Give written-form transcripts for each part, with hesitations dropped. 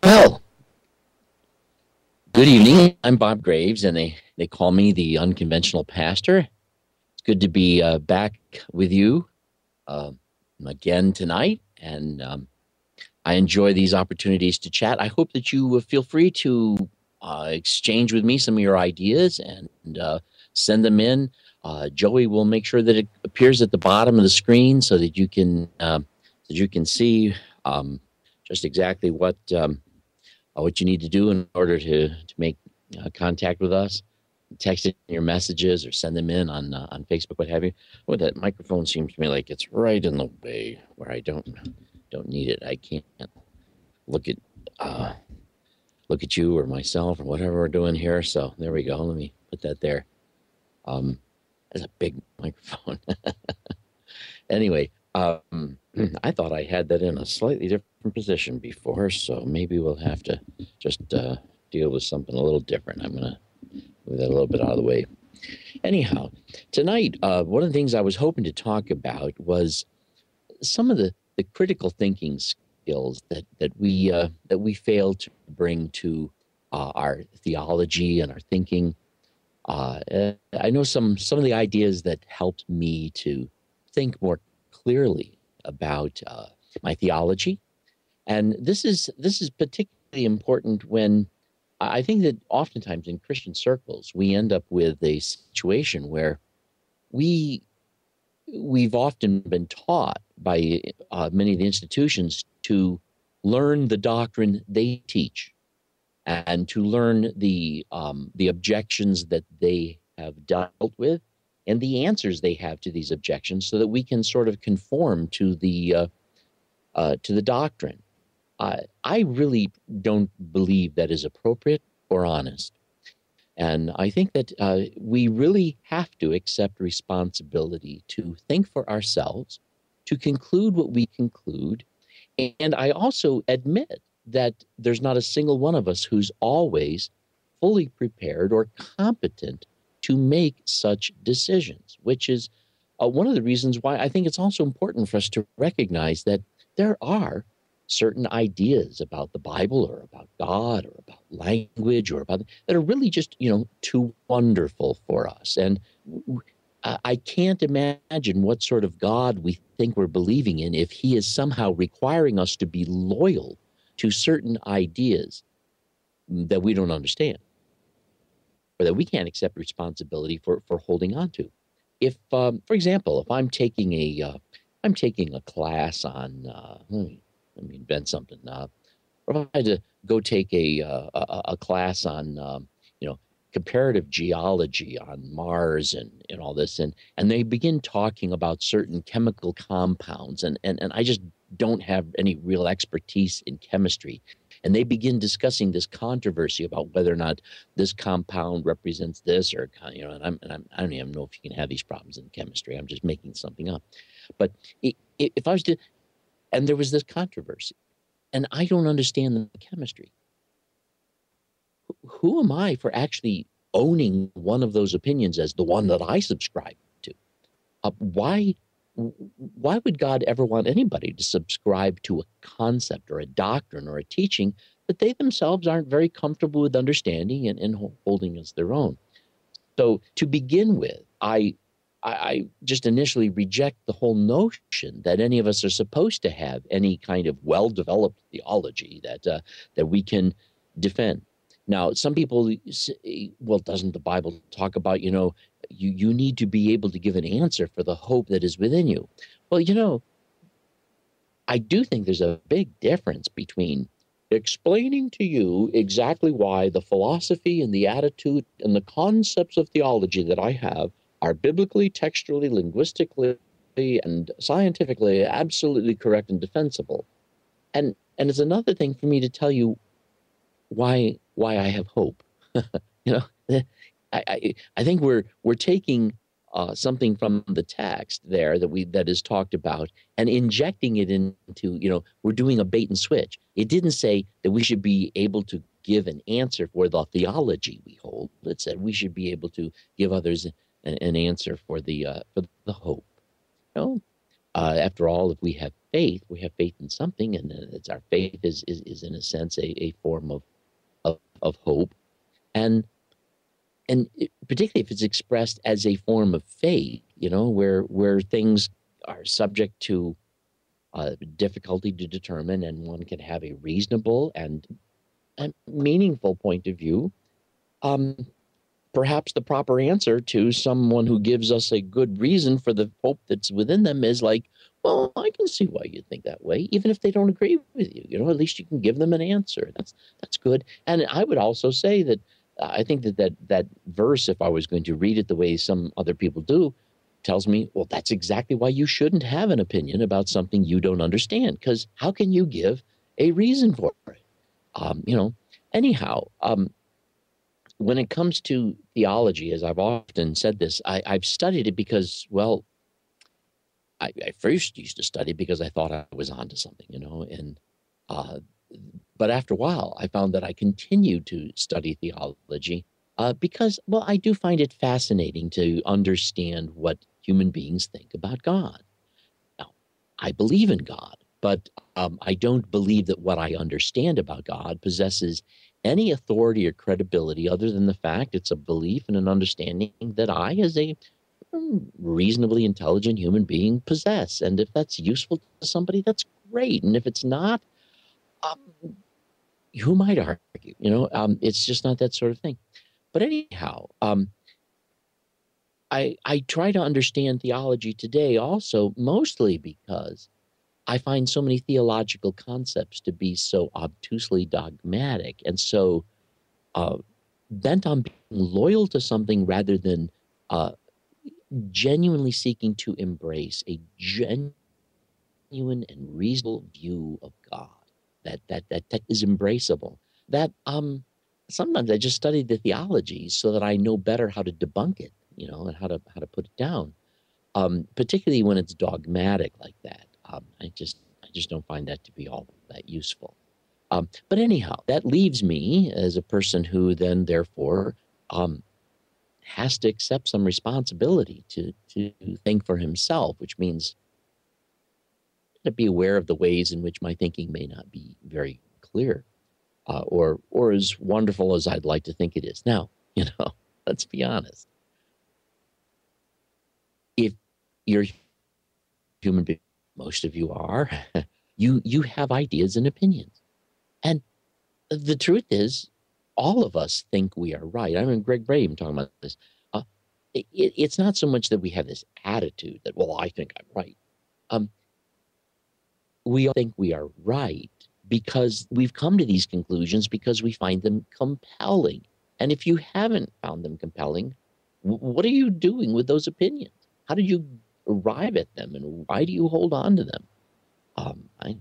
Well, good evening. I'm Bob Greaves, and they call me the Unconventional Pastor. It's good to be back with you again tonight, and I enjoy these opportunities to chat. I hope that you feel free to exchange with me some of your ideas and send them in. Joey will make sure that it appears at the bottom of the screen so that you can see just exactly what you need to do in order to make contact with us. Text in your messages or send them in on Facebook, what have you. Oh, that microphone seems to me like it's right in the way where I don't need it. I can't look at you or myself or whatever we're doing here. So there we go. Let me put that there. That's a big microphone. Anyway, I thought I had that in a slightly different position before, so maybe we'll have to just deal with something a little different. I'm going to move that a little bit out of the way. Anyhow, tonight, one of the things I was hoping to talk about was some of the critical thinking skills that we fail to bring to our theology and our thinking. I know some of the ideas that helped me to think more clearly about my theology, and this is particularly important when I think that oftentimes in Christian circles we end up with a situation where we've often been taught by many of the institutions to learn the doctrine they teach and to learn the objections that they have dealt with and the answers they have to these objections, so that we can sort of conform to the doctrine. I really don't believe that is appropriate or honest. And I think that we really have to accept responsibility to think for ourselves, to conclude what we conclude. And I also admit that there's not a single one of us who's always fully prepared or competent to make such decisions, which is one of the reasons why I think it's also important for us to recognize that there are certain ideas about the Bible or about God or about language or about that are really just, too wonderful for us. And I can't imagine what sort of God we think we're believing in if he is somehow requiring us to be loyal to certain ideas that we don't understand or that we can't accept responsibility for holding on to. If, for example, if I'm taking a class on, let me invent something. Or if I had to go take a class on, comparative geology on Mars and all this, and they begin talking about certain chemical compounds, and I just don't have any real expertise in chemistry. And they begin discussing this controversy about whether or not this compound represents this, or I don't even know if you can have these problems in chemistry. I'm just making something up. But if I was to, and there was this controversy, and I don't understand the chemistry, who am I for actually owning one of those opinions as the one that I subscribe to? Why would God ever want anybody to subscribe to a concept or a doctrine or a teaching that they themselves aren't very comfortable with understanding and holding as their own? So to begin with, I just initially reject the whole notion that any of us are supposed to have any kind of well-developed theology that we can defend. Now, some people say, well, doesn't the Bible talk about, you need to be able to give an answer for the hope that is within you? Well, I do think there's a big difference between explaining to you exactly why the philosophy and the attitude and the concepts of theology that I have are biblically, textually, linguistically, and scientifically absolutely correct and defensible. And it's another thing for me to tell you why I have hope. You know, I think we're taking something from the text there that is talked about and injecting it into, we're doing a bait and switch. It didn't say that we should be able to give an answer for the theology we hold. It said we should be able to give others an answer for the hope. You know, after all, if we have faith in something, and it's our faith is in a sense a form of hope, and particularly if it's expressed as a form of faith, where things are subject to difficulty to determine, and one can have a reasonable and meaningful point of view. Perhaps the proper answer to someone who gives us a good reason for the hope that's within them is like, well, I can see why you think that way, even if they don't agree with you. At least you can give them an answer. That's good. And I would also say that I think that verse, if I was going to read it the way some other people do, tells me, well, that's exactly why you shouldn't have an opinion about something you don't understand, because how can you give a reason for it? Anyhow, when it comes to theology, as I've often said this, I've studied it because, well, I first used to study because I thought I was onto something, and but after a while, I found that I continued to study theology because, well, I do find it fascinating to understand what human beings think about God. Now, I believe in God, but I don't believe that what I understand about God possesses any authority or credibility other than the fact it's a belief and an understanding that I, as a reasonably intelligent human being, possess. And if that's useful to somebody, that's great. And if it's not, who might argue? It's just not that sort of thing. But anyhow, I try to understand theology today also mostly because I find so many theological concepts to be so obtusely dogmatic and so bent on being loyal to something rather than genuinely seeking to embrace a genuine and reasonable view of God that is embraceable. That sometimes I just study the theology so that I know better how to debunk it, and how to put it down. Particularly when it's dogmatic like that. I just don't find that to be all that useful. But anyhow, that leaves me as a person who then therefore has to accept some responsibility to think for himself, which means to be aware of the ways in which my thinking may not be very clear, or as wonderful as I'd like to think it is. Now, let's be honest. If you're human being, most of you are, you have ideas and opinions. And the truth is, all of us think we are right. I mean, Greg Brame talking about this. It's not so much that we have this attitude that, well, I think I'm right. We all think we are right because we've come to these conclusions because we find them compelling. And if you haven't found them compelling, what are you doing with those opinions? How did you arrive at them, and why do you hold on to them? I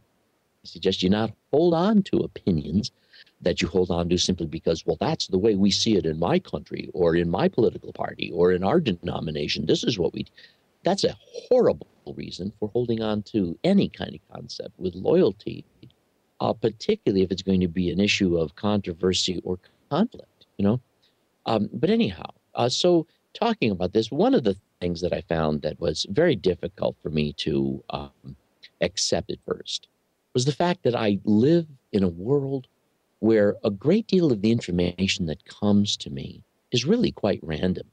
suggest you not hold on to opinions that you hold on to simply because, well, that's the way we see it in my country or in my political party or in our denomination. This is what that's a horrible reason for holding on to any kind of concept with loyalty, particularly if it's going to be an issue of controversy or conflict, But anyhow, so talking about this, one of the things that I found that was very difficult for me to accept at first was the fact that I live in a world where a great deal of the information that comes to me is really quite random.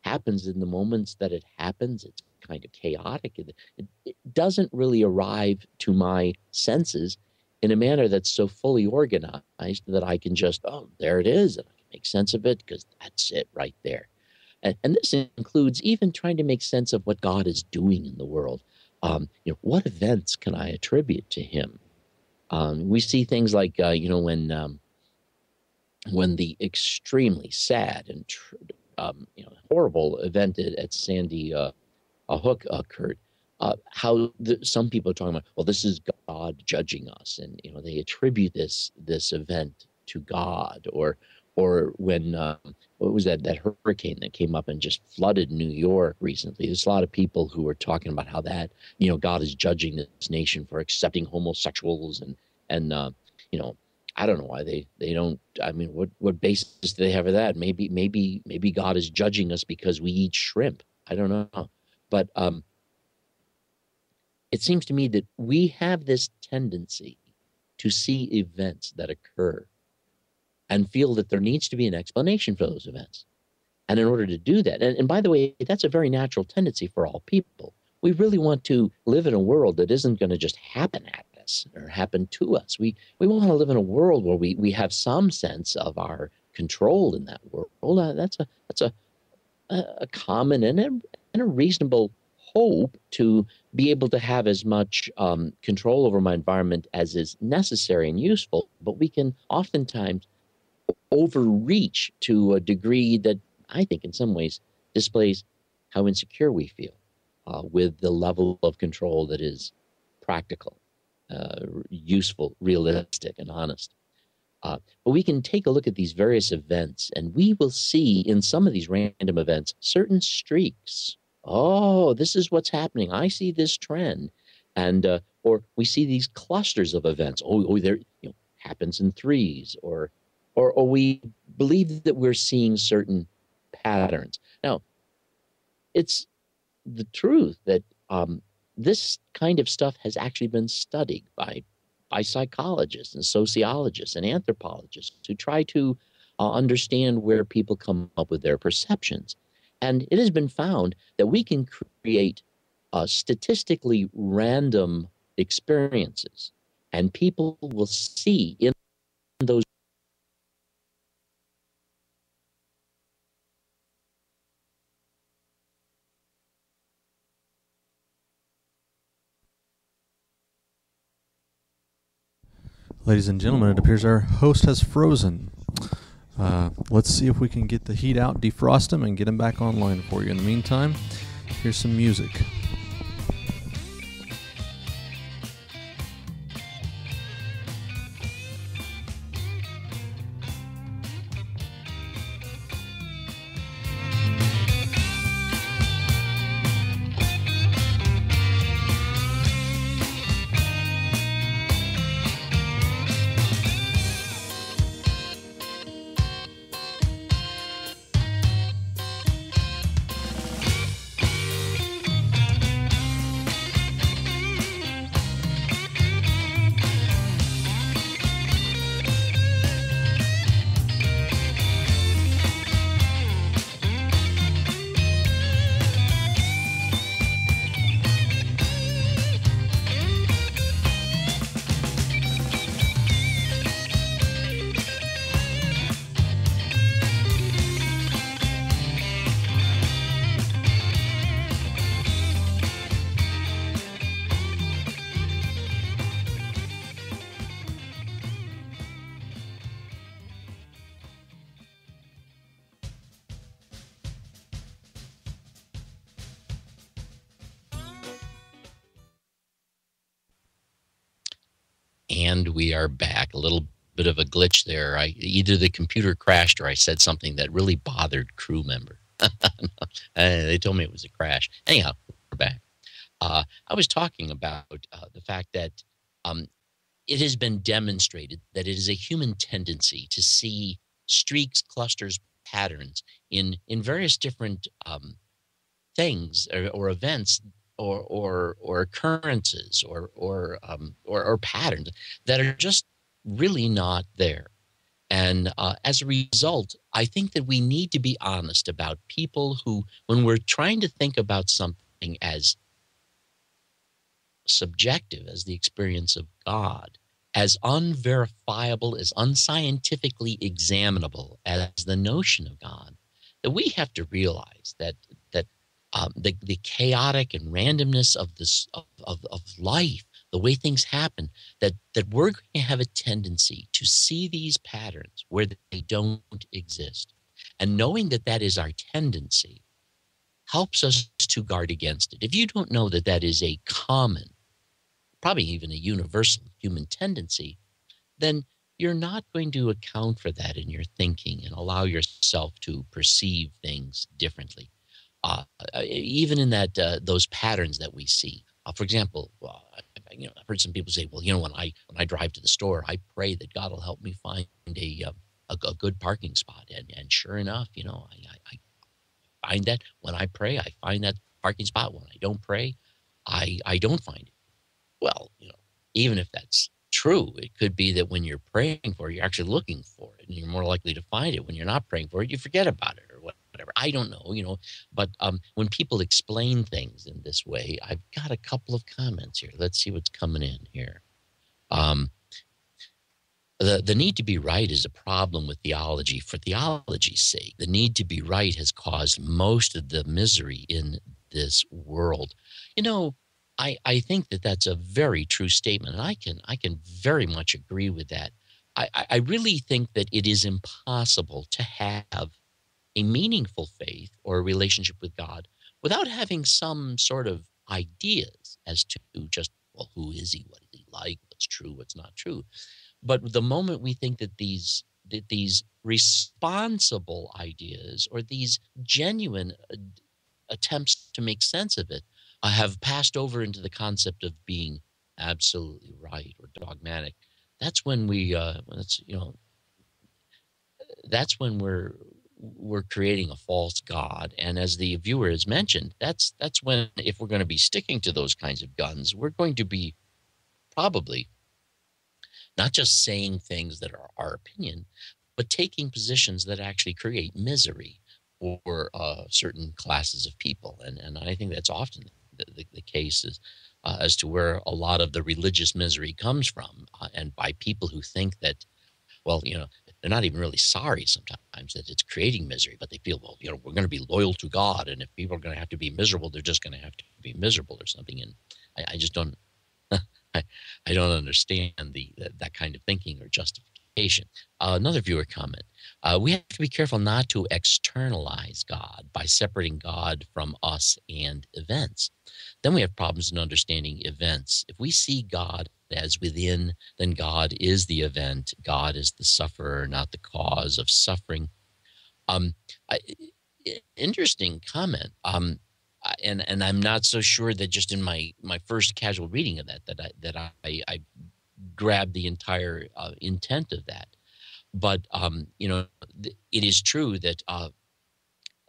Happens in the moments that it happens. It's kind of chaotic. It doesn't really arrive to my senses in a manner that's so fully organized that I can just, oh, there it is, and I can make sense of it because that's it right there. And this includes even trying to make sense of what God is doing in the world. What events can I attribute to him? We see things like, when the extremely sad and horrible event at Sandy Hook occurred, some people are talking about, well, this is God judging us, and they attribute this event to God, or when what was that hurricane that came up and just flooded New York recently? There's a lot of people who are talking about how that God is judging this nation for accepting homosexuals and you know I don't know why they don't. I mean, what basis do they have for that? Maybe God is judging us because we eat shrimp. I don't know, but it seems to me that we have this tendency to see events that occur and feel that there needs to be an explanation for those events. And in order to do that, and by the way, that's a very natural tendency for all people. We really want to live in a world that isn't going to just happen at us or happen to us. We want to live in a world where we have some sense of our control in that world. That's a common and a reasonable hope, to be able to have as much control over my environment as is necessary and useful. But we can oftentimes overreach to a degree that I think in some ways displays how insecure we feel with the level of control that is practical, useful, realistic, and honest. But we can take a look at these various events, and we will see in some of these random events certain streaks. Oh, this is what's happening. I see this trend. And or we see these clusters of events. There happens in threes, or we believe that we're seeing certain patterns. Now, it's the truth that this kind of stuff has actually been studied by psychologists and sociologists and anthropologists who try to understand where people come up with their perceptions. And it has been found that we can create statistically random experiences, and people will see in those. Ladies and gentlemen, it appears our host has frozen. Let's see if we can get the heat out, defrost him, and get him back online for you. In the meantime, here's some music. And we are back. A little bit of a glitch there. Either the computer crashed or I said something that really bothered crew member. They told me it was a crash. Anyhow, we're back. I was talking about the fact that it has been demonstrated that it is a human tendency to see streaks, clusters, patterns in various different things or events or occurrences or patterns that are just really not there. And as a result, I think that we need to be honest about people who, when we're trying to think about something as subjective as the experience of God, as unverifiable, as unscientifically examinable as the notion of God, that we have to realize that the chaotic and randomness of this of life, the way things happen, that we're going to have a tendency to see these patterns where they don't exist. And knowing that that is our tendency helps us to guard against it. If you don't know that that is a common, probably even a universal human tendency, then you're not going to account for that in your thinking and allow yourself to perceive things differently. Even in that those patterns that we see. For example, I've heard some people say, "Well, when I drive to the store, I pray that God will help me find a good parking spot." And sure enough, I find that when I pray, I find that parking spot. When I don't pray, I don't find it. Well, even if that's true, it could be that when you're praying for it, you're actually looking for it, and you're more likely to find it. When you're not praying for it, you forget about it or whatever. I don't know. But when people explain things in this way, I've got a couple of comments here. Let's see what's coming in here. Um, the need to be right is a problem with theology for theology's sake. The need to be right has caused most of the misery in this world. I think that that's a very true statement, and I can very much agree with that. I really think that it is impossible to have a meaningful faith or a relationship with God without having some sort of ideas as to just, well, who is he? What is he like? What's true? What's not true? But the moment we think that these responsible ideas or these genuine attempts to make sense of it have passed over into the concept of being absolutely right or dogmatic, that's when that's when we're creating a false god. And as the viewer has mentioned, that's when, if we're going to be sticking to those kinds of guns, we're going to be probably not just saying things that are our opinion, but taking positions that actually create misery for certain classes of people. And I think that's often the case is, as to where a lot of the religious misery comes from, and by people who think that, well, they're not even really sorry sometimes that it's creating misery, but they feel, well, we're going to be loyal to God, and if people are going to have to be miserable, they're just going to have to be miserable or something. And I just don't, I don't understand that kind of thinking or justification. Another viewer comment: we have to be careful not to externalize God by separating God from us and events. Then we have problems in understanding events. If we see God as within, then God is the event. God is the sufferer, not the cause of suffering. Um, I, Interesting comment. And I'm not so sure that just in my first casual reading of that I grabbed the entire intent of that. But it is true that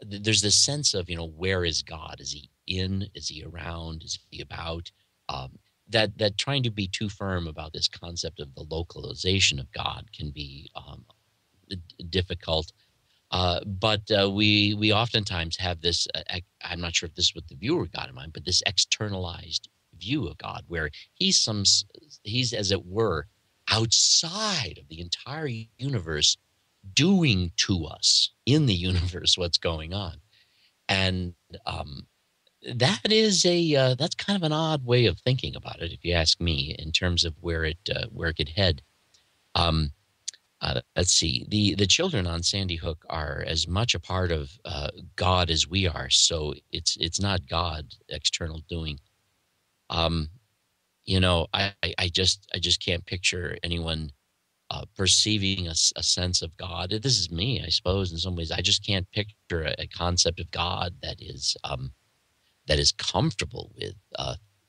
there's this sense of, where is God? Is he in? Is he around? Is he about? That trying to be too firm about this concept of the localization of God can be difficult. But we oftentimes have this, I'm not sure if this is what the viewer got in mind, but this externalized view of God, where he's as it were outside of the entire universe, doing to us in the universe what's going on. And that's kind of an odd way of thinking about it, if you ask me, in terms of where it could head. Let's see. The children on Sandy Hook are as much a part of God as we are, so it's not God external doing. I just can't picture anyone perceiving a sense of God. This is me, I suppose. In some ways, I just can't picture a concept of God that is comfortable with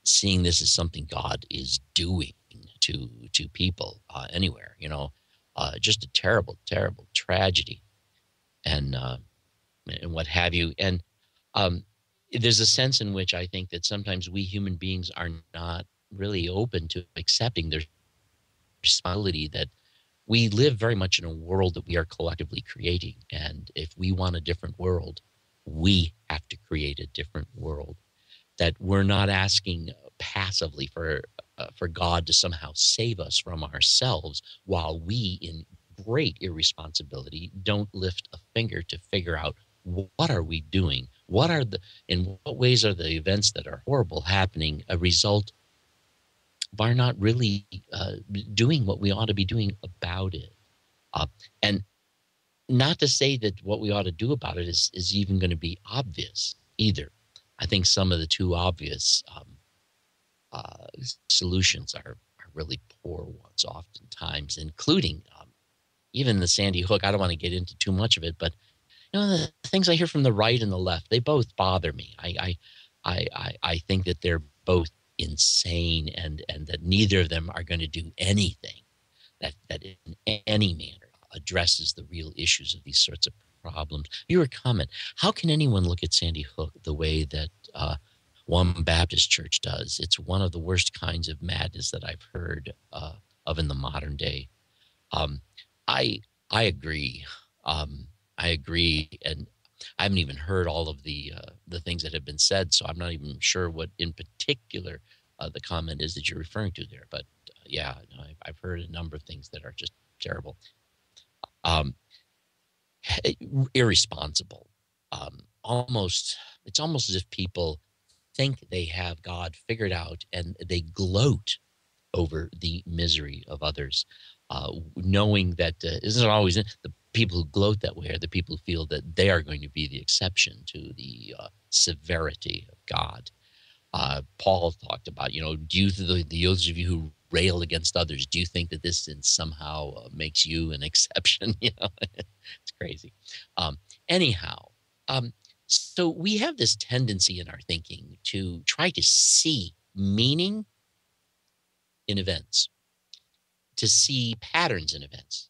seeing this as something God is doing to people anywhere. Just a terrible, terrible tragedy, and what have you. And there's a sense in which I think that sometimes we human beings are not really open to accepting their responsibility, that we live very much in a world that we are collectively creating. And if we want a different world, we have to create a different world. That we're not asking passively for God to somehow save us from ourselves, while we, in great irresponsibility, don't lift a finger to figure out, what are we doing? In what ways are the events that are horrible happening a result by not really doing what we ought to be doing about it. Uh, and not to say that what we ought to do about it is even going to be obvious either. I think some of the too obvious uh, solutions are really poor ones, oftentimes, including even the Sandy Hook. I don't want to get into too much of it, but the things I hear from the right and the left, they both bother me. I think that they're both insane, and that neither of them are going to do anything that in any manner addresses the real issues of these sorts of problems. Your comment: how can anyone look at Sandy Hook the way that one Baptist church does? It's one of the worst kinds of madness that I've heard of in the modern day. Um, I I agree. I agree, and I haven't even heard all of the things that have been said, so I'm not even sure what in particular the comment is that you're referring to there. But yeah, no, I've heard a number of things that are just terrible, um, irresponsible. Almost, it's almost as if people think they have God figured out, and they gloat over the misery of others, knowing that isn't always the people who gloat that way are the people who feel that they are going to be the exception to the severity of God. Paul talked about, do you, those of you who rail against others, do you think that this somehow makes you an exception? It's crazy. Anyhow, so we have this tendency in our thinking to try to see meaning in events, to see patterns in events.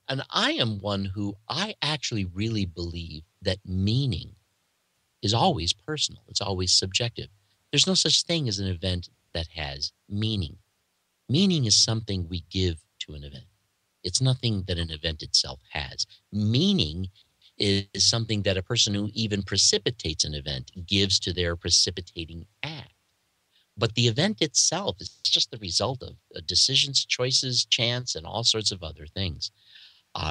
And I am one who I actually really believe that meaning is always personal. It's always subjective. There's no such thing as an event that has meaning. Meaning is something we give to an event. It's nothing that an event itself has. Meaning is something that a person who even precipitates an event gives to their precipitating act. But the event itself is just the result of decisions, choices, chance, and all sorts of other things.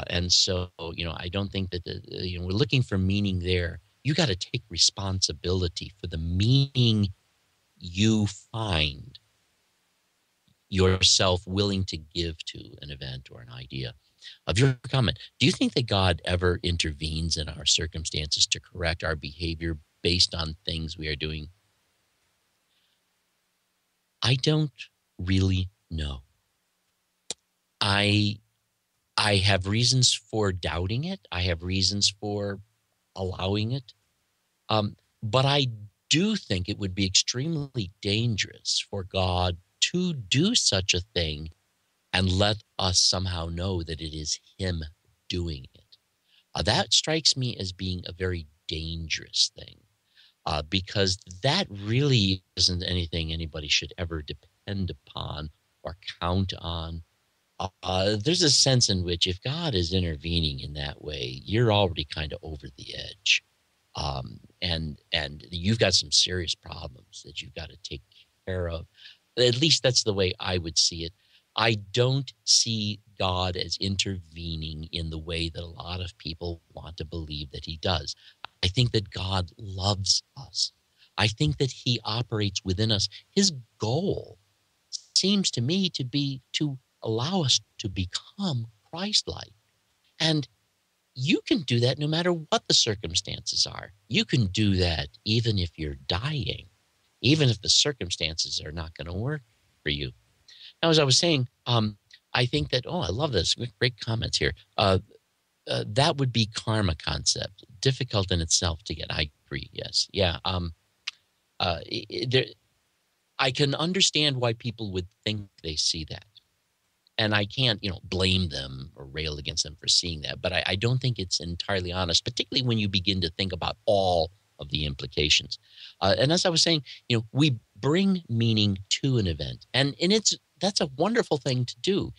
And so, I don't think that we're looking for meaning there. You got to take responsibility for the meaning you find yourself willing to give to an event or an idea. Of your comment, do you think that God ever intervenes in our circumstances to correct our behavior based on things we are doing? I don't really know. I have reasons for doubting it. I have reasons for allowing it. But I do think it would be extremely dangerous for God to do such a thing and let us somehow know that it is him doing it. That strikes me as being a very dangerous thing, because that really isn't anything anybody should ever depend upon or count on. There's a sense in which if God is intervening in that way, you're already kind of over the edge. And you've got some serious problems that you've got to take care of. At least that's the way I would see it. I don't see God as intervening in the way that a lot of people want to believe that he does. I think that God loves us. I think that he operates within us. His goal seems to me to be to allow us to become Christ-like. And you can do that no matter what the circumstances are. You can do that even if you're dying, even if the circumstances are not going to work for you. Now, as I was saying, I think that, I love this. Great comments here. That would be karma concept. Difficult in itself to get. I agree. Yes. Yeah. I can understand why people would think they see that. And I can't, blame them or rail against them for seeing that. But I don't think it's entirely honest, particularly when you begin to think about all of the implications. And as I was saying, we bring meaning to an event. And that's a wonderful thing to do.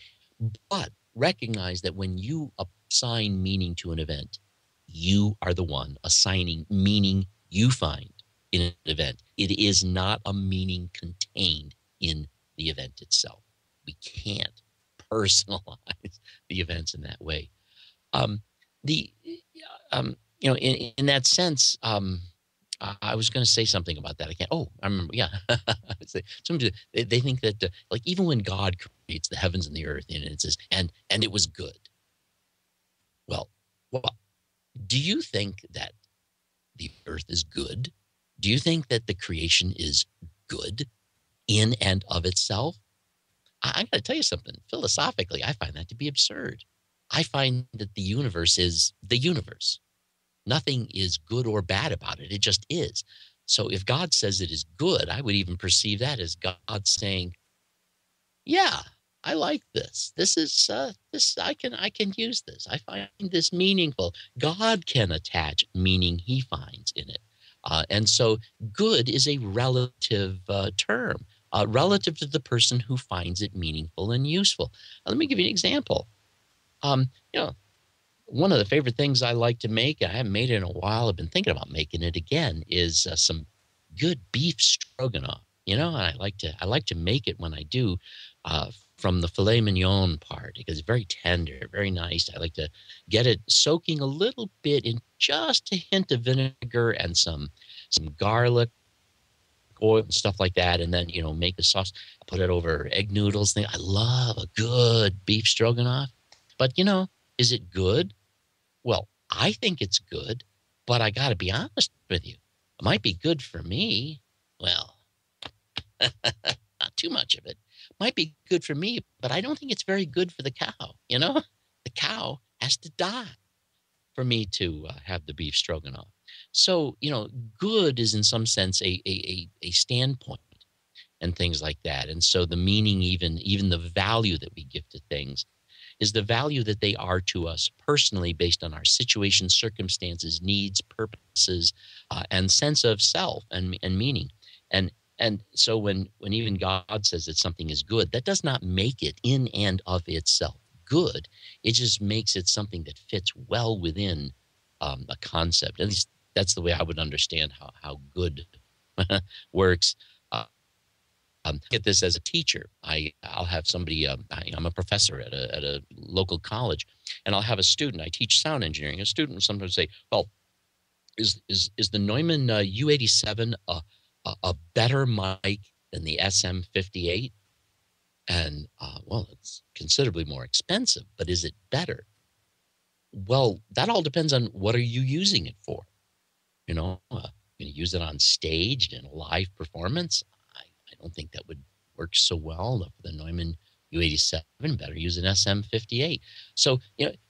But recognize that when you assign meaning to an event, you are the one assigning meaning you find in an event. It is not a meaning contained in the event itself. We can't personalize the events in that way. In that sense, I was going to say something about that. I can't. Oh, I remember. Yeah. They think that like even when God creates the heavens and the earth, and it says, and it was good. Well, well, do you think that the earth is good? Do you think that the creation is good in and of itself? I got to tell you something. Philosophically, I find that to be absurd. I find that the universe is the universe. Nothing is good or bad about it. It just is. So if God says it is good, I would even perceive that as God saying, yeah, I like this. This is this I can use this. I find this meaningful. God can attach meaning he finds in it. And so good is a relative term, relative to the person who finds it meaningful and useful. Let me give you an example. You know, one of the favorite things I like to make, I haven't made it in a while, I've been thinking about making it again, is some good beef stroganoff. And I like to make it when I do, from the filet mignon part, because it's very tender, very nice. I like to get it soaking a little bit in just a hint of vinegar and some garlic oil and stuff like that, and then make the sauce. I put it over egg noodles. I love a good beef stroganoff, but is it good? Well, I think it's good, but I got to be honest with you. It might be good for me. Well, not too much of it. Might be good for me, but I don't think it's very good for the cow. The cow has to die for me to have the beef stroganoff. So, good is in some sense a standpoint and things like that. And so the meaning, even the value that we give to things, is the value that they are to us personally based on our situation, circumstances, needs, purposes, and sense of self and meaning. And so when even God says that something is good, that does not make it in and of itself good. It just makes it something that fits well within a concept. At least that's the way I would understand how good works. Get this as a teacher. I'll have somebody. I'm a professor at a local college, and I'll have a student. I teach sound engineering. A student will sometimes say, "Well, is the Neumann U87 a better mic than the SM58?" And well, it's considerably more expensive, but is it better? Well, that all depends on what are you using it for. You use it on stage in a live performance. I don't think that would work so well for the Neumann U87. Better use an SM58. So,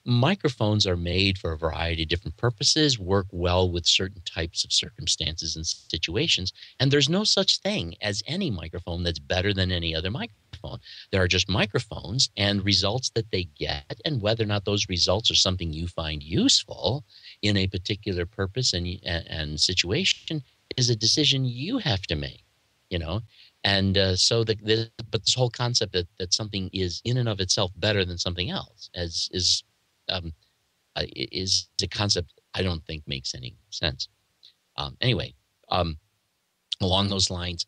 microphones are made for a variety of different purposes, work well with certain types of circumstances and situations. And there's no such thing as any microphone that's better than any other microphone. There are just microphones and results that they get, and whether or not those results are something you find useful in a particular purpose and situation is a decision you have to make. And so but this whole concept that something is in and of itself better than something else is a concept I don't think makes any sense. Anyway, along those lines,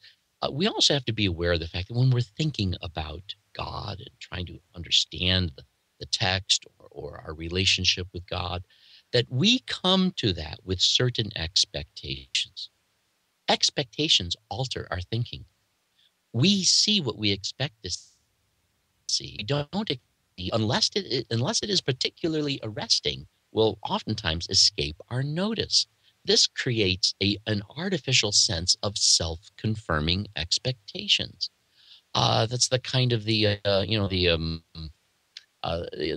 we also have to be aware of the fact that when we're thinking about God and trying to understand the text or our relationship with God, that we come to that with certain expectations. Expectations alter our thinking. We see what we expect to see. We don't, unless it is particularly arresting, will oftentimes escape our notice. This creates an artificial sense of self-confirming expectations. That's the kind of the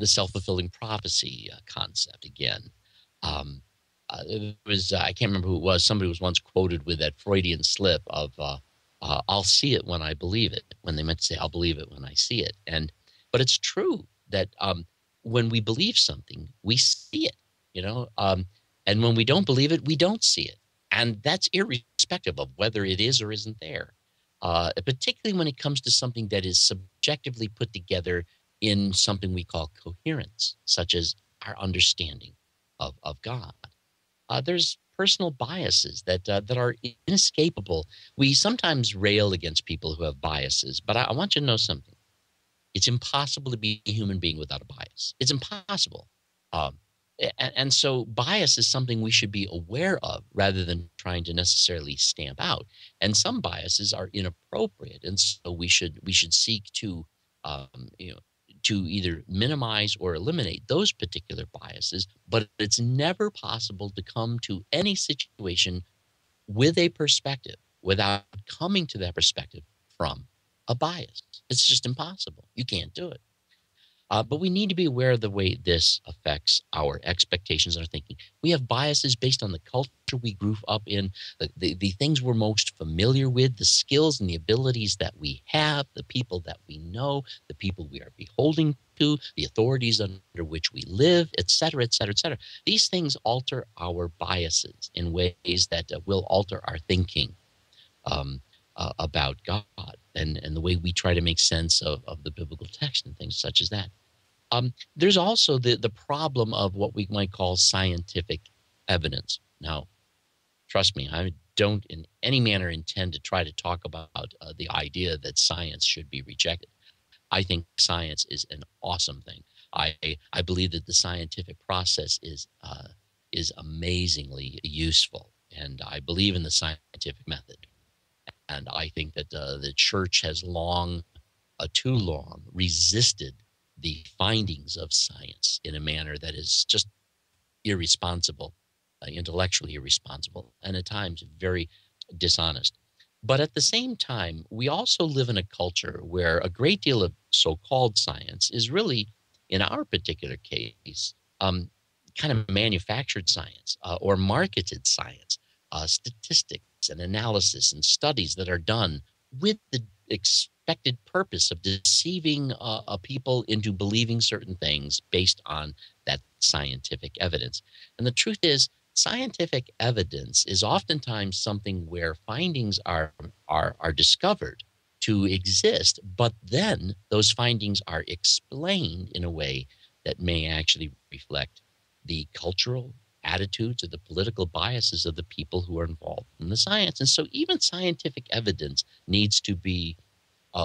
self-fulfilling prophecy concept again. It was I can't remember who it was. Somebody was once quoted with that Freudian slip of "I'll see it when I believe it," when they meant to say "I'll believe it when I see it." But it's true that when we believe something, we see it. And when we don't believe it, we don't see it, and that's irrespective of whether it is or isn't there. Particularly when it comes to something that is subjectively put together in something we call coherence, such as our understanding of God. There's personal biases that are inescapable. We sometimes rail against people who have biases, but I want you to know something. It's impossible to be a human being without a bias. It's impossible. And so bias is something we should be aware of rather than trying to necessarily stamp out. And some biases are inappropriate, and so we should seek to you know, to either minimize or eliminate those particular biases. But it's never possible to come to any situation with a perspective without coming to that perspective from a bias. It's just impossible. You can't do it. But we need to be aware of the way this affects our expectations and our thinking. We have biases based on the culture we grew up in, the things we're most familiar with, the skills and the abilities that we have, the people that we know, the people we are beholding to, the authorities under which we live, et cetera, et cetera, et cetera. These things alter our biases in ways that will alter our thinking about God and the way we try to make sense of the biblical text and things such as that. There's also the problem of what we might call scientific evidence. Now, trust me, I don't in any manner intend to try to talk about the idea that science should be rejected. I think science is an awesome thing. I believe that the scientific process is amazingly useful, and I believe in the scientific method. And I think that the church has too long resisted the findings of science in a manner that is just irresponsible, intellectually irresponsible, and at times very dishonest. But at the same time, we also live in a culture where a great deal of so-called science is really, in our particular case, kind of manufactured science or marketed science, statistics and analysis and studies that are done with the expected purpose of deceiving people into believing certain things based on that scientific evidence. And the truth is, scientific evidence is oftentimes something where findings are discovered to exist, but then those findings are explained in a way that may actually reflect the cultural attitudes or the political biases of the people who are involved in the science. And so even scientific evidence needs to be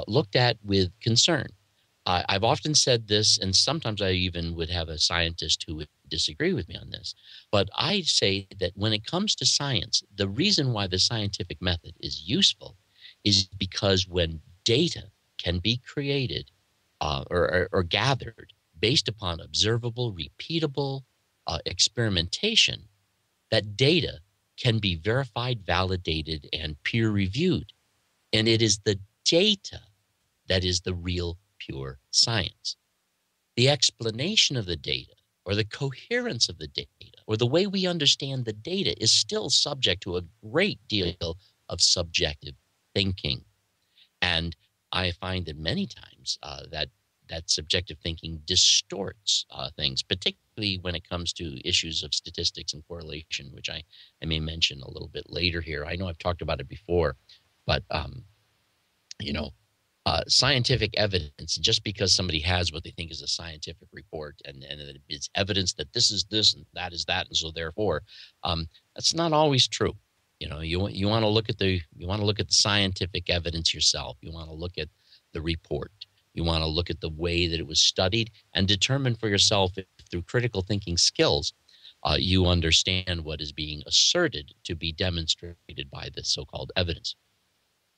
looked at with concern. I've often said this, and sometimes I even would have a scientist who would disagree with me on this. But I say that when it comes to science, the reason why the scientific method is useful is because when data can be created or gathered based upon observable, repeatable experimentation, that data can be verified, validated, and peer-reviewed. And it is the data that is the real pure science. The explanation of the data or the coherence of the data or the way we understand the data is still subject to a great deal of subjective thinking. And I find that many times that subjective thinking distorts things, particularly when it comes to issues of statistics and correlation, which I may mention a little bit later here. I know I've talked about it before, but scientific evidence, just because somebody has what they think is a scientific report and it's evidence that this is this and that is that, and so therefore, that's not always true. You want to look at the scientific evidence yourself. You want to look at the report. You want to look at the way that it was studied and determine for yourself if through critical thinking skills you understand what is being asserted to be demonstrated by this so-called evidence.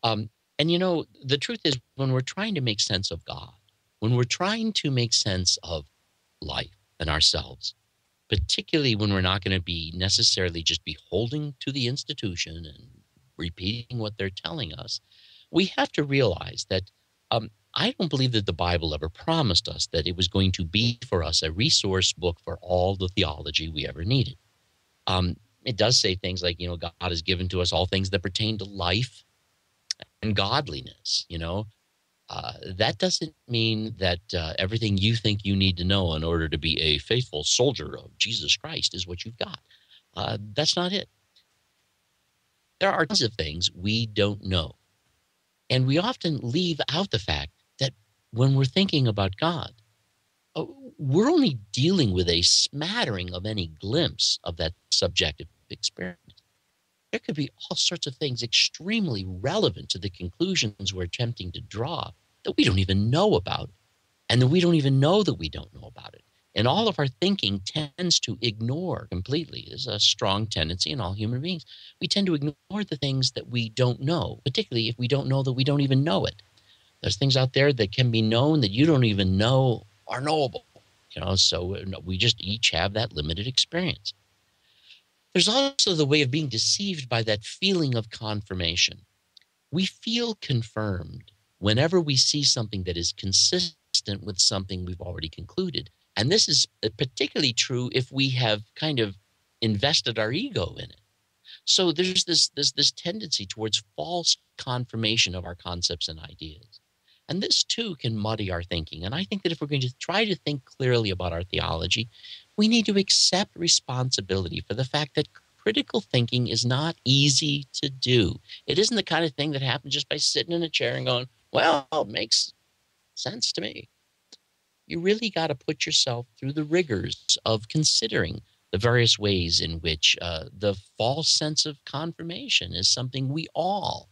And the truth is, when we're trying to make sense of God, when we're trying to make sense of life and ourselves, particularly when we're not going to be necessarily just beholding to the institution and repeating what they're telling us, we have to realize that I don't believe that the Bible ever promised us that it was going to be for us a resource book for all the theology we ever needed. It does say things like, God has given to us all things that pertain to life and godliness. That doesn't mean that everything you think you need to know in order to be a faithful soldier of Jesus Christ is what you've got. That's not it. There are tons of things we don't know. And we often leave out the fact that when we're thinking about God, we're only dealing with a smattering of any glimpse of that subjective experience. There could be all sorts of things extremely relevant to the conclusions we're attempting to draw that we don't even know about, and that we don't even know that we don't know about it. And all of our thinking tends to ignore completely. There's a strong tendency in all human beings. We tend to ignore the things that we don't know, particularly if we don't know that we don't even know it. There's things out there that can be known that you don't even know are knowable. So we just each have that limited experience. There's also the way of being deceived by that feeling of confirmation. We feel confirmed whenever we see something that is consistent with something we've already concluded. And this is particularly true if we have kind of invested our ego in it. So there's this tendency towards false confirmation of our concepts and ideas. And this too can muddy our thinking. And I think that if we're going to try to think clearly about our theology, we need to accept responsibility for the fact that critical thinking is not easy to do. It isn't the kind of thing that happens just by sitting in a chair and going, well, it makes sense to me. You really got to put yourself through the rigors of considering the various ways in which the false sense of confirmation is something we all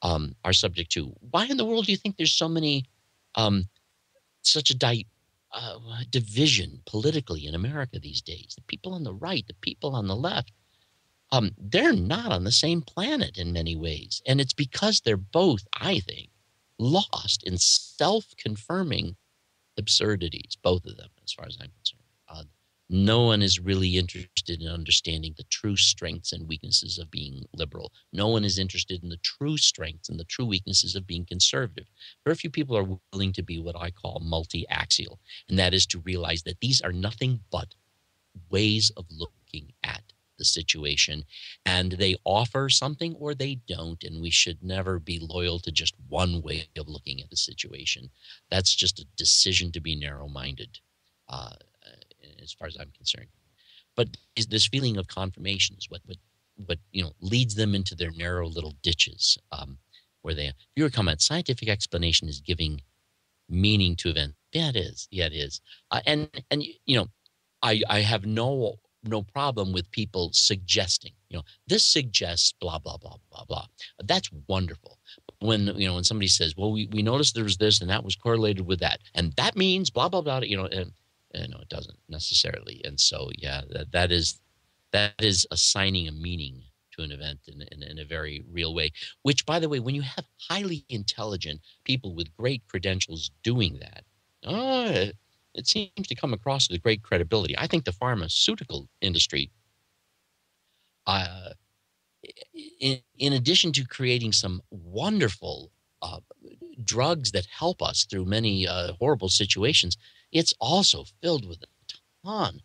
are subject to. Why in the world do you think there's so many, such a division politically in America these days? The people on the right, the people on the left, they're not on the same planet in many ways. And it's because they're both, I think, lost in self-confirming absurdities, both of them, as far as I'm concerned. No one is really interested in understanding the true strengths and weaknesses of being liberal. No one is interested in the true strengths and the true weaknesses of being conservative. Very few people are willing to be what I call multi-axial, and that is to realize that these are nothing but ways of looking at the situation, and they offer something or they don't, and we should never be loyal to just one way of looking at the situation. That's just a decision to be narrow-minded, as far as I'm concerned. But this feeling of confirmation is what leads them into their narrow little ditches, where they, if you were comment, scientific explanation is giving meaning to events. Yeah, it is. Yeah, it is. And I have no problem with people suggesting, this suggests blah, blah, blah, blah, blah. That's wonderful. When somebody says, well, we noticed there was this and that was correlated with that, and that means blah, blah, blah, no, it doesn't necessarily. And so, yeah, that is assigning a meaning to an event in a very real way, which, by the way, when you have highly intelligent people with great credentials doing that, it seems to come across with great credibility. I think the pharmaceutical industry, in addition to creating some wonderful drugs that help us through many horrible situations, it's also filled with a ton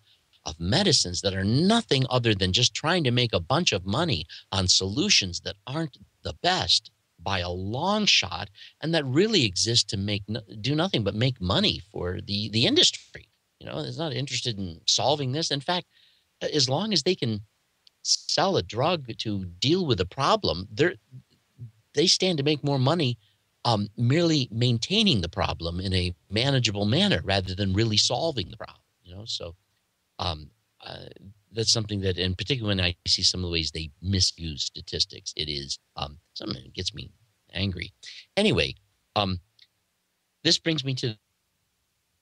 of medicines that are nothing other than just trying to make a bunch of money on solutions that aren't the best by a long shot, and that really exist to do nothing but make money for the industry. It's not interested in solving this. In fact, as long as they can sell a drug to deal with a problem, they stand to make more money merely maintaining the problem in a manageable manner rather than really solving the problem. So that's something that, in particular, when I see some of the ways they misuse statistics, it is something that gets me angry. Anyway, this brings me to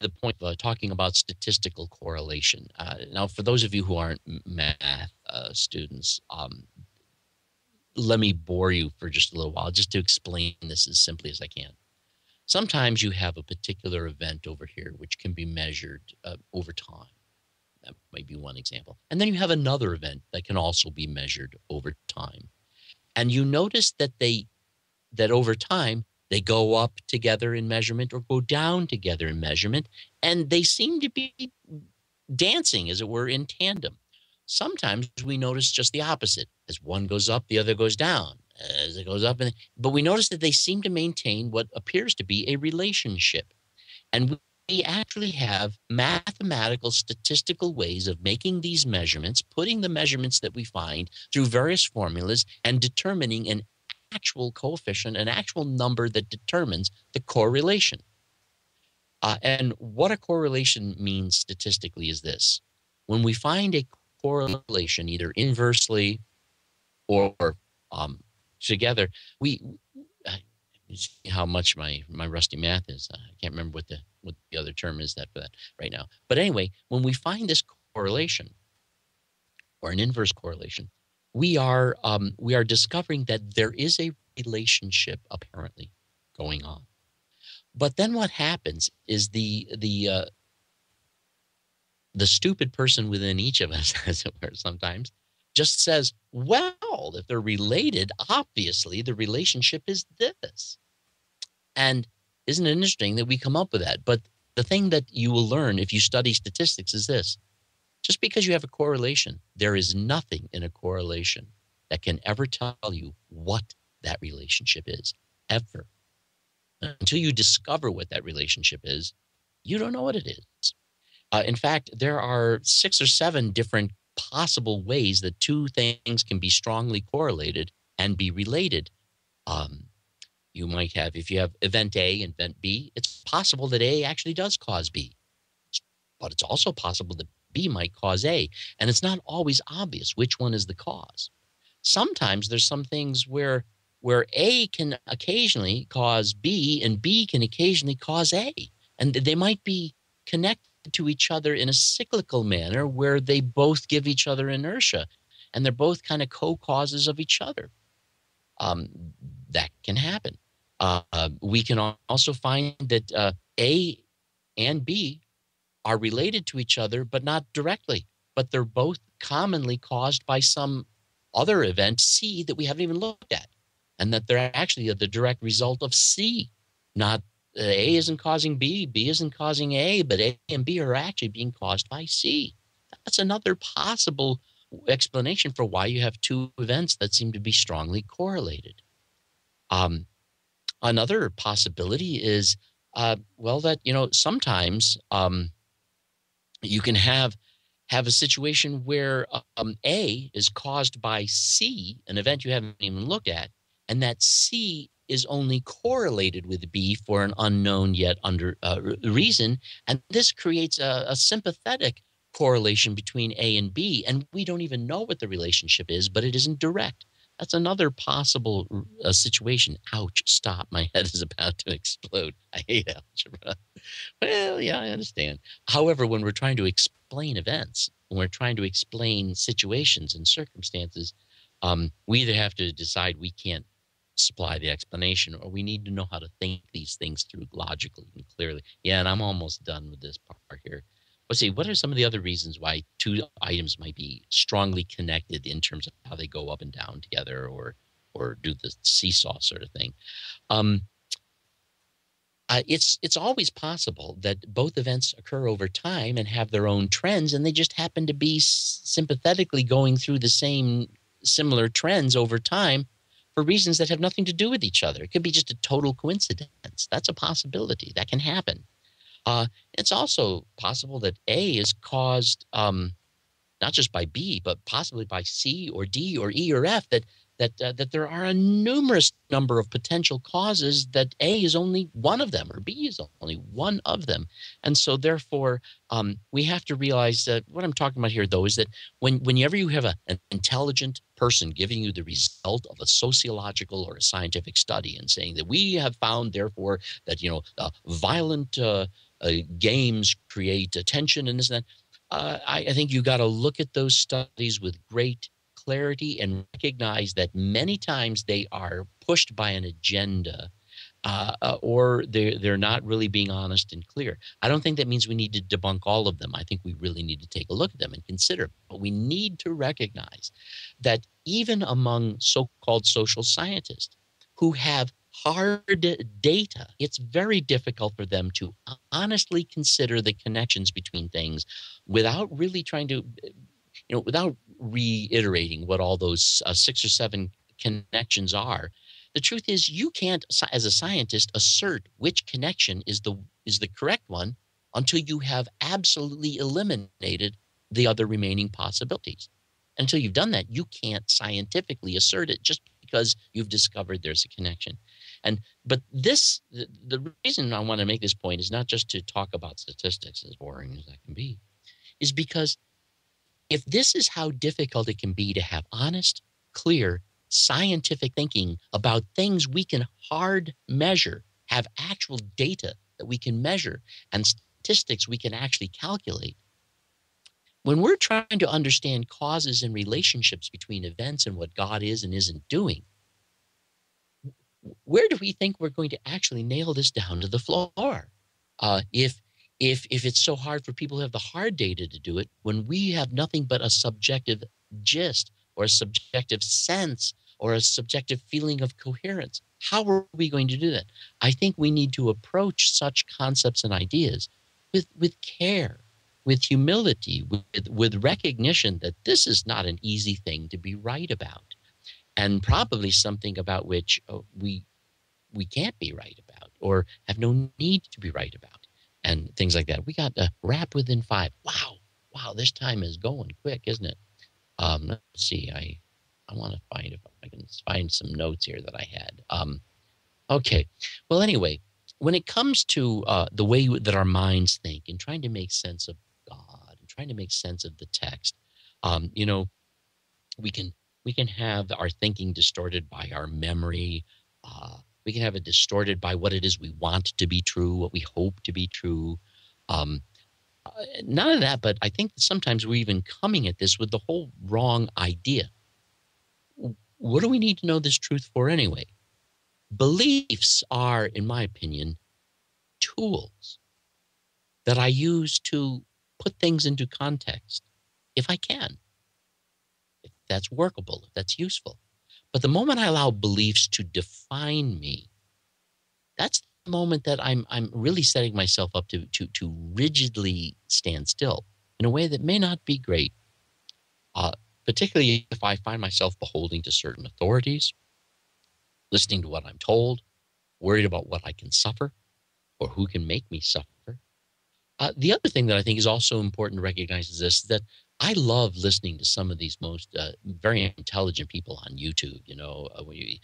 the point of talking about statistical correlation. Now, for those of you who aren't math students, let me bore you for just a little while just to explain this as simply as I can. Sometimes you have a particular event over here which can be measured over time. That might be one example. And then you have another event that can also be measured over time. And you notice that over time, they go up together in measurement or go down together in measurement, and they seem to be dancing, as it were, in tandem. Sometimes we notice just the opposite. As one goes up, the other goes down. As it goes up, but we notice that they seem to maintain what appears to be a relationship. And we actually have mathematical, statistical ways of making these measurements, putting the measurements that we find through various formulas and determining an actual coefficient, an actual number that determines the correlation. And what a correlation means statistically is this. When we find a correlation, either inversely or together, we see how much my rusty math is. I can't remember what the other term is that for that right now. But anyway, when we find this correlation or an inverse correlation, we are discovering that there is a relationship apparently going on. But then what happens is the stupid person within each of us, as it were, sometimes just says, well, if they're related, obviously the relationship is this. And isn't it interesting that we come up with that? But the thing that you will learn if you study statistics is this. Just because you have a correlation, there is nothing in a correlation that can ever tell you what that relationship is, ever. Until you discover what that relationship is, you don't know what it is. In fact, there are 6 or 7 different possible ways that two things can be strongly correlated and be related. You might have, if you have event A and event B, it's possible that A actually does cause B. But it's also possible that B might cause A. And it's not always obvious which one is the cause. Sometimes there's some things where A can occasionally cause B and B can occasionally cause A. And they might be connected to each other in a cyclical manner where they both give each other inertia. And they're both kind of co-causes of each other. That can happen. We can also find that A and B are related to each other, but not directly. But they're both commonly caused by some other event, C, that we haven't even looked at. And that they're actually the direct result of C. Not A isn't causing B, B isn't causing A, but A and B are actually being caused by C. That's another possible explanation for why you have two events that seem to be strongly correlated. Another possibility is, that, sometimes you can have a situation where A is caused by C, an event you haven't even looked at, and that C is only correlated with B for an unknown yet reason. And this creates a sympathetic correlation between A and B, and we don't even know what the relationship is, but it isn't direct. That's another possible situation. Ouch, stop. My head is about to explode. I hate algebra. Well, yeah, I understand. However, when we're trying to explain events, when we're trying to explain situations and circumstances, we either have to decide we can't supply the explanation, or we need to know how to think these things through logically and clearly. Yeah, and I'm almost done with this part here. Let's see, what are some of the other reasons why two items might be strongly connected in terms of how they go up and down together or do the seesaw sort of thing? It's always possible that both events occur over time and have their own trends, and they just happen to be sympathetically going through the same similar trends over time for reasons that have nothing to do with each other. It could be just a total coincidence. That's a possibility. That can happen. It's also possible that A is caused not just by B, but possibly by C or D or E or F, that there are a numerous number of potential causes that A is only one of them or B is only one of them. And so therefore, we have to realize that what I'm talking about here, though, is that whenever you have an intelligent person giving you the result of a sociological or a scientific study and saying that we have found, therefore, that, violent games create attention and this and that, I think you got to look at those studies with great clarity and recognize that many times they are pushed by an agenda, or they're not really being honest and clear. I don't think that means we need to debunk all of them. I think we really need to take a look at them and consider. But we need to recognize that even among so-called social scientists who have hard data, it's very difficult for them to honestly consider the connections between things without really trying to, without reiterating what all those 6 or 7 connections are. The truth is, you can't, as a scientist, assert which connection is the correct one until you have absolutely eliminated the other remaining possibilities. Until you've done that, you can't scientifically assert it just because you've discovered there's a connection. But the reason I want to make this point is not just to talk about statistics, as boring as that can be, is because if this is how difficult it can be to have honest, clear, scientific thinking about things we can hard measure, have actual data that we can measure and statistics we can actually calculate. When we're trying to understand causes and relationships between events and what God is and isn't doing, where do we think we're going to actually nail this down to the floor? If it's so hard for people who have the hard data to do it, when we have nothing but a subjective gist or a subjective sense or a subjective feeling of coherence, how are we going to do that? I think we need to approach such concepts and ideas with care, with humility, with recognition that this is not an easy thing to be right about, and probably something about which we can't be right about or have no need to be right about, and things like that. We got wrapped within 5. Wow, this time is going quick, isn't it? Let's see. I want to find if I can find some notes here that I had. Okay. Well, anyway, when it comes to the way that our minds think and trying to make sense of God and trying to make sense of the text, we can have our thinking distorted by our memory. We can have it distorted by what it is we want to be true, what we hope to be true. None of that, but I think that sometimes we're even coming at this with the whole wrong idea. What do we need to know this truth for anyway? Beliefs are, in my opinion, tools that I use to put things into context, if I can, if that's workable, if that's useful. But the moment I allow beliefs to define me, that's the moment that I'm really setting myself up to rigidly stand still in a way that may not be great, particularly if I find myself beholding to certain authorities, listening to what I'm told, worried about what I can suffer or who can make me suffer. The other thing that I think is also important to recognize is this, that I love listening to some of these most very intelligent people on YouTube. When you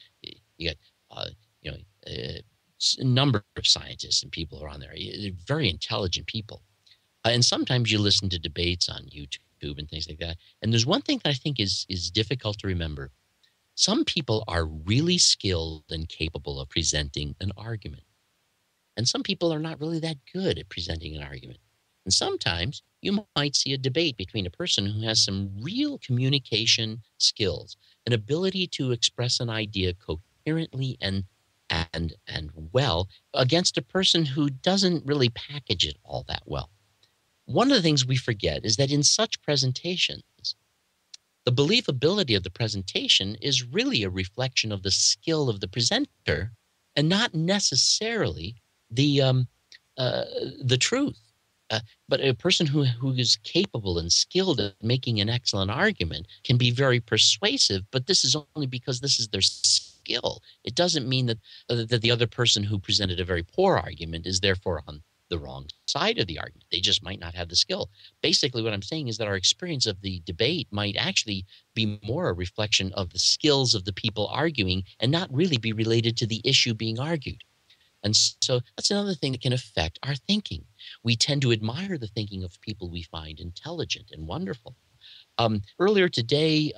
get a number of scientists and people who are on there, very intelligent people. And sometimes you listen to debates on YouTube and things like that. And there's one thing that I think is difficult to remember. Some people are really skilled and capable of presenting an argument. And some people are not really that good at presenting an argument. And sometimes you might see a debate between a person who has some real communication skills, an ability to express an idea coherently and well, against a person who doesn't really package it all that well. One of the things we forget is that in such presentations, the believability of the presentation is really a reflection of the skill of the presenter and not necessarily the truth. But a person who is capable and skilled at making an excellent argument can be very persuasive, but this is only because this is their skill. It doesn't mean that the other person who presented a very poor argument is therefore on the wrong side of the argument. They just might not have the skill. Basically, what I'm saying is that our experience of the debate might actually be more a reflection of the skills of the people arguing and not really be related to the issue being argued. And so that's another thing that can affect our thinking. We tend to admire the thinking of people we find intelligent and wonderful. Earlier today,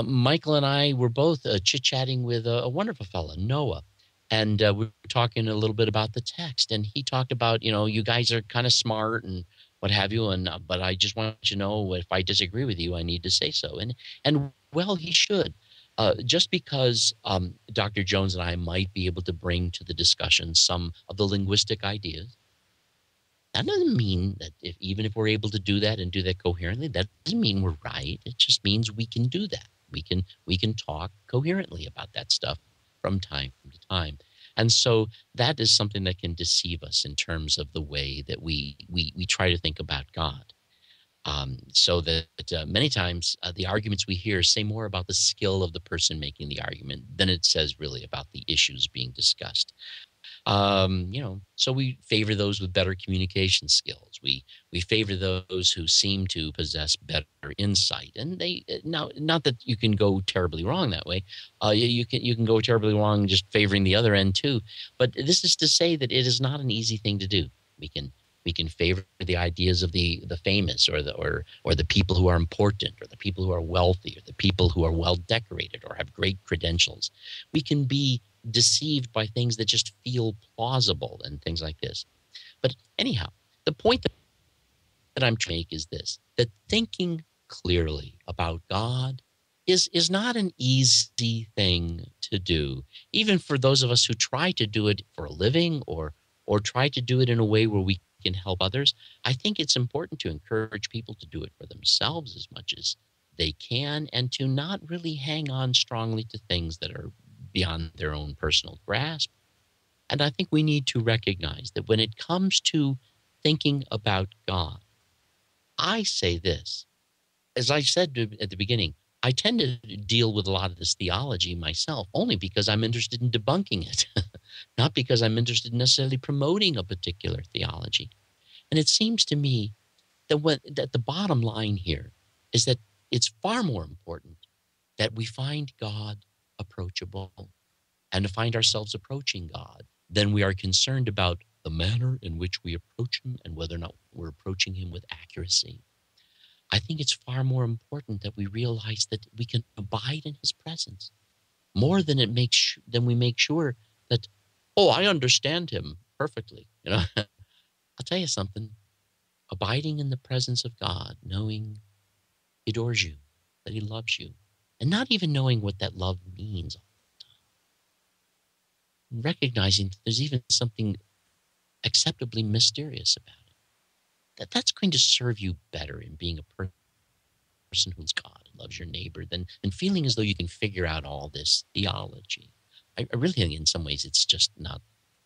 Michael and I were both chit-chatting with a wonderful fellow, Noah. And we were talking a little bit about the text. And he talked about, you guys are kind of smart and what have you. But I just want you to know if I disagree with you, I need to say so. And well, he should. Just because Dr. Jones and I might be able to bring to the discussion some of the linguistic ideas, that doesn't mean that even if we're able to do that and do that coherently, that doesn't mean we're right. It just means we can do that. We can talk coherently about that stuff from time to time. And so that is something that can deceive us in terms of the way that we try to think about God. So that many times the arguments we hear say more about the skill of the person making the argument than it says really about the issues being discussed. So we favor those with better communication skills. We favor those who seem to possess better insight. And they now, not that you can go terribly wrong that way. You can go terribly wrong just favoring the other end too. But this is to say that it is not an easy thing to do. We can favor the ideas of the famous or the people who are important or the people who are wealthy or the people who are well decorated or have great credentials. We can be deceived by things that just feel plausible and things like this. But anyhow, the point that I'm trying to make is this, that thinking clearly about God is not an easy thing to do, even for those of us who try to do it for a living or try to do it in a way where we can help others. I think it's important to encourage people to do it for themselves as much as they can, and to not really hang on strongly to things that are beyond their own personal grasp. And I think we need to recognize that when it comes to thinking about God, I say this, as I said at the beginning, I tend to deal with a lot of this theology myself only because I'm interested in debunking it, not because I'm interested in necessarily promoting a particular theology. And it seems to me that the bottom line here is that it's far more important that we find God approachable and to find ourselves approaching God than we are concerned about the manner in which we approach him and whether or not we're approaching him with accuracy. I think it's far more important that we realize that we can abide in his presence more than than we make sure that, oh, I understand him perfectly. I'll tell you something. Abiding in the presence of God, knowing he adores you, that he loves you, and not even knowing what that love means, recognizing that there's even something acceptably mysterious about it, that's going to serve you better in being a person who's God and loves your neighbor than feeling as though you can figure out all this theology. I really think in some ways it's just not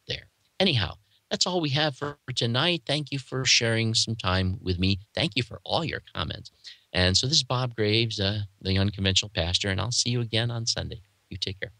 there. Anyhow, that's all we have for tonight. Thank you for sharing some time with me. Thank you for all your comments. And so this is Bob Greaves, the Unconventional Pastor, and I'll see you again on Sunday. You take care.